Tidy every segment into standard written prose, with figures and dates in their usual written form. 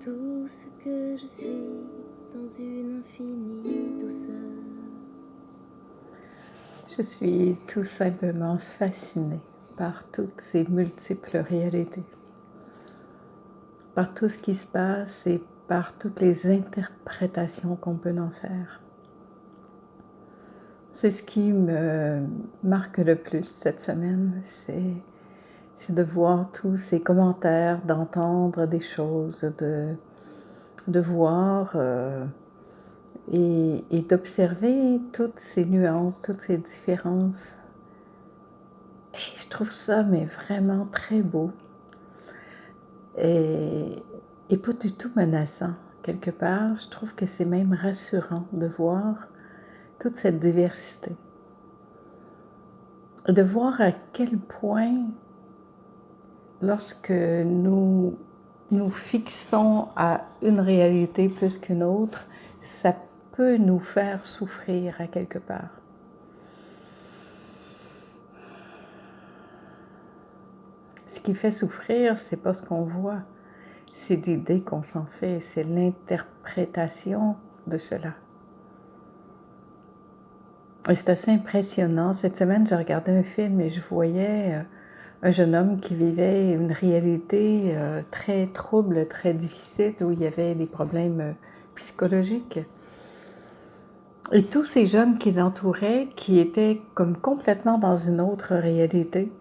tout ce que je suis dans une infinie douceur. Je suis tout simplement fascinée par toutes ces multiples réalités, par tout ce qui se passe et par toutes les interprétations qu'on peut en faire. C'est ce qui me marque le plus cette semaine, c'est de voir tous ces commentaires, d'entendre des choses, de voir et d'observer toutes ces nuances, toutes ces différences. Et je trouve ça mais vraiment très beau et pas du tout menaçant. Quelque part, je trouve que c'est même rassurant de voir toute cette diversité. De voir à quel point, lorsque nous nous fixons à une réalité plus qu'une autre, ça peut nous faire souffrir à quelque part. Ce qui fait souffrir, c'est pas ce qu'on voit, c'est l'idée qu'on s'en fait, c'est l'interprétation de cela. Et c'est assez impressionnant. Cette semaine, je regardais un film et je voyais un jeune homme qui vivait une réalité très trouble, très difficile, où il y avait des problèmes psychologiques. Et tous ces jeunes qui l'entouraient, qui étaient comme complètement dans une autre réalité,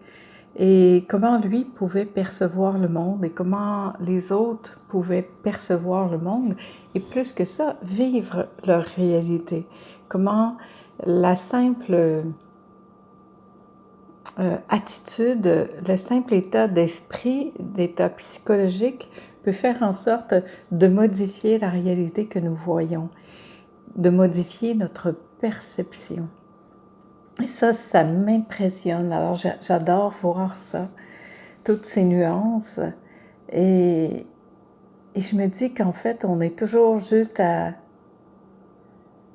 et comment lui pouvait percevoir le monde, et comment les autres pouvaient percevoir le monde, et plus que ça, vivre leur réalité. Comment la simple attitude, le simple état d'esprit, d'état psychologique, peut faire en sorte de modifier la réalité que nous voyons, de modifier notre perception. Et ça m'impressionne. Alors, j'adore voir ça, toutes ces nuances. Et je me dis qu'en fait, on est toujours juste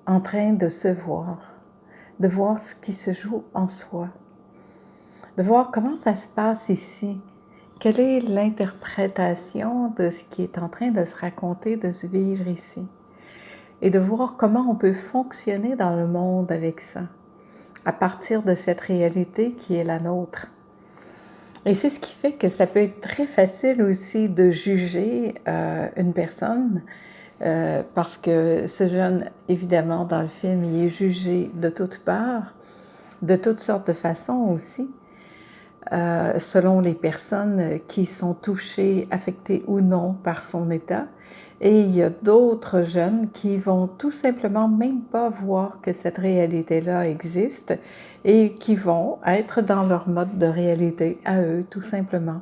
en train de se voir, de voir ce qui se joue en soi, de voir comment ça se passe ici. Quelle est l'interprétation de ce qui est en train de se raconter, de se vivre ici? Et de voir comment on peut fonctionner dans le monde avec ça, à partir de cette réalité qui est la nôtre. Et c'est ce qui fait que ça peut être très facile aussi de juger une personne, parce que ce jeune, évidemment, dans le film, il est jugé de toutes parts, de toutes sortes de façons aussi, selon les personnes qui sont touchées, affectées ou non par son état. Et il y a d'autres jeunes qui vont tout simplement même pas voir que cette réalité-là existe et qui vont être dans leur mode de réalité à eux, tout simplement.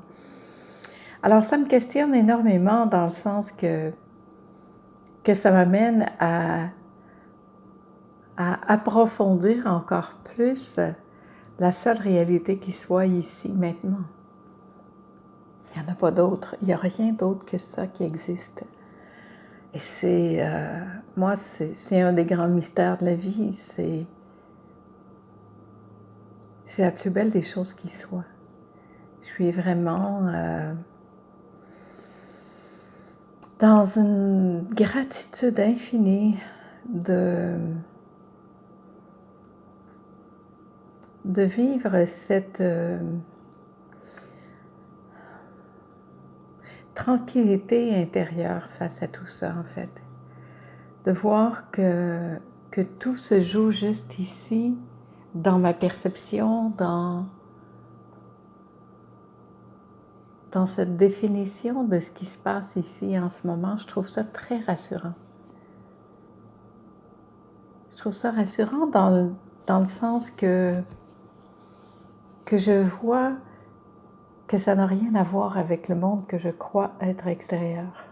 Alors ça me questionne énormément dans le sens que ça m'amène à approfondir encore plus la seule réalité qui soit ici, maintenant. Il n'y en a pas d'autre, il n'y a rien d'autre que ça qui existe. Et c'est, moi, c'est un des grands mystères de la vie, c'est la plus belle des choses qui soit. Je suis vraiment dans une gratitude infinie de vivre cette tranquillité intérieure face à tout ça, en fait. De voir que tout se joue juste ici, dans ma perception, dans cette définition de ce qui se passe ici en ce moment. Je trouve ça très rassurant. Je trouve ça rassurant dans le sens que je vois que ça n'a rien à voir avec le monde que je crois être extérieur.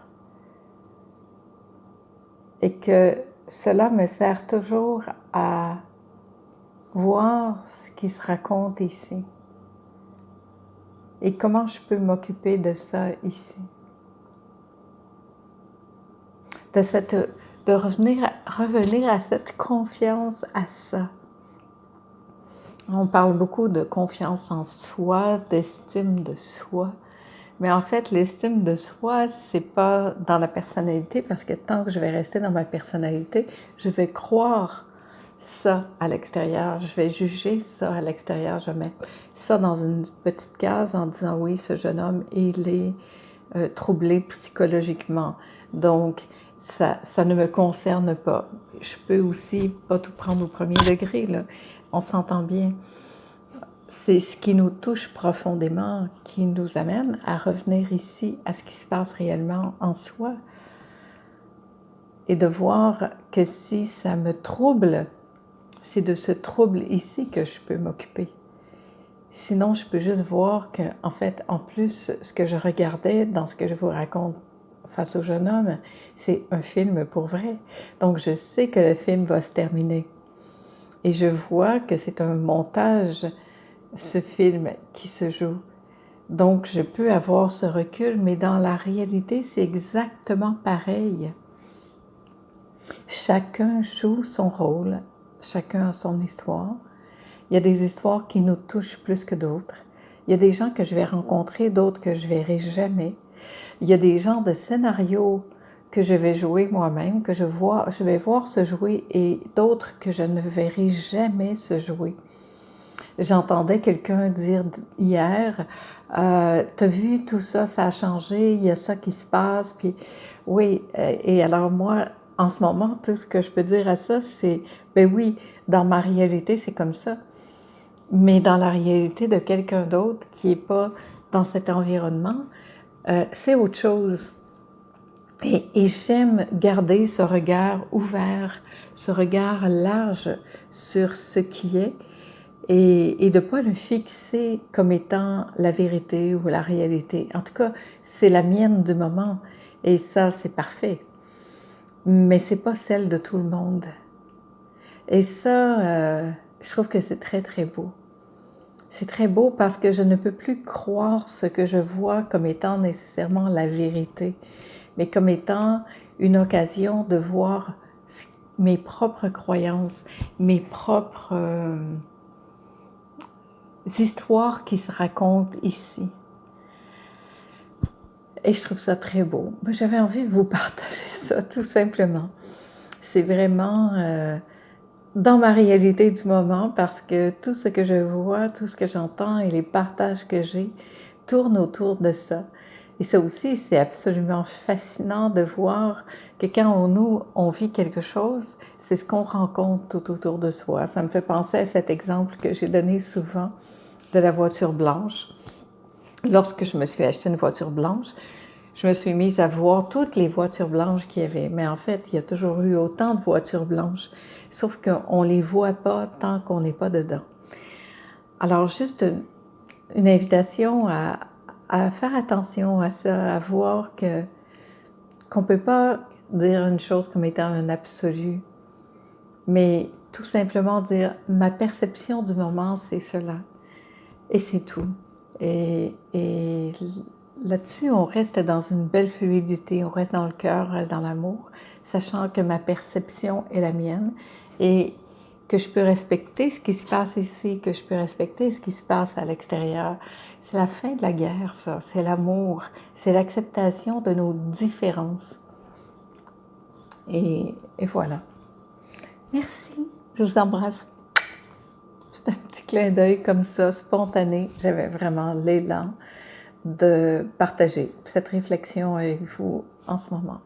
Et que cela me sert toujours à voir ce qui se raconte ici. Et comment je peux m'occuper de ça ici. De revenir à cette confiance à ça. On parle beaucoup de confiance en soi, d'estime de soi, Mais en fait, l'estime de soi, c'est pas dans la personnalité, parce que tant que je vais rester dans ma personnalité, je vais croire ça à l'extérieur, je vais juger ça à l'extérieur, je mets ça dans une petite case en disant oui, ce jeune homme, il est troublé psychologiquement. Donc, ça ne me concerne pas. Je peux aussi pas tout prendre au premier degré, là. On s'entend bien. C'est ce qui nous touche profondément qui nous amène à revenir ici à ce qui se passe réellement en soi et de voir que si ça me trouble, c'est de ce trouble ici que je peux m'occuper. Sinon, je peux juste voir que, en fait, en plus, ce que je regardais dans ce que je vous raconte face au jeune homme, c'est un film pour vrai. Donc, je sais que le film va se terminer. Et je vois que c'est un montage, ce film qui se joue. Donc, je peux avoir ce recul, mais dans la réalité, c'est exactement pareil. Chacun joue son rôle, chacun a son histoire. Il y a des histoires qui nous touchent plus que d'autres. Il y a des gens que je vais rencontrer, d'autres que je ne verrai jamais. Il y a des genres de scénarios que je vais jouer moi-même, que je vais voir se jouer, et d'autres que je ne verrai jamais se jouer. J'entendais quelqu'un dire hier, t'as vu tout ça, ça a changé, il y a ça qui se passe, puis oui, et alors moi, en ce moment, tout ce que je peux dire à ça, c'est, ben oui, dans ma réalité, c'est comme ça, mais dans la réalité de quelqu'un d'autre qui n'est pas dans cet environnement, c'est autre chose. Et j'aime garder ce regard ouvert, ce regard large sur ce qui est, et de ne pas le fixer comme étant la vérité ou la réalité. En tout cas, c'est la mienne du moment, et ça, c'est parfait. Mais ce n'est pas celle de tout le monde. Et ça, je trouve que c'est très, très beau. C'est très beau parce que je ne peux plus croire ce que je vois comme étant nécessairement la vérité, mais comme étant une occasion de voir mes propres croyances, mes propres histoires qui se racontent ici. Et je trouve ça très beau. J'avais envie de vous partager ça, tout simplement. C'est vraiment dans ma réalité du moment, parce que tout ce que je vois, tout ce que j'entends et les partages que j'ai tournent autour de ça. Et ça aussi, c'est absolument fascinant de voir que quand on vit quelque chose, c'est ce qu'on rencontre tout autour de soi. Ça me fait penser à cet exemple que j'ai donné souvent de la voiture blanche. Lorsque je me suis acheté une voiture blanche, je me suis mise à voir toutes les voitures blanches qu'il y avait. Mais en fait, il y a toujours eu autant de voitures blanches, sauf qu'on ne les voit pas tant qu'on n'est pas dedans. Alors, juste une invitation à faire attention à ça, à voir qu'on ne peut pas dire une chose comme étant un absolu, mais tout simplement dire « ma perception du moment, c'est cela ». Et c'est tout. Et là-dessus, on reste dans une belle fluidité, on reste dans le cœur, on reste dans l'amour, sachant que ma perception est la mienne et que je peux respecter ce qui se passe ici, que je peux respecter ce qui se passe à l'extérieur. C'est la fin de la guerre, ça. C'est l'amour, c'est l'acceptation de nos différences. Et voilà. Merci, je vous embrasse. C'est un petit clin d'œil comme ça, spontané. J'avais vraiment l'élan de partager cette réflexion avec vous en ce moment.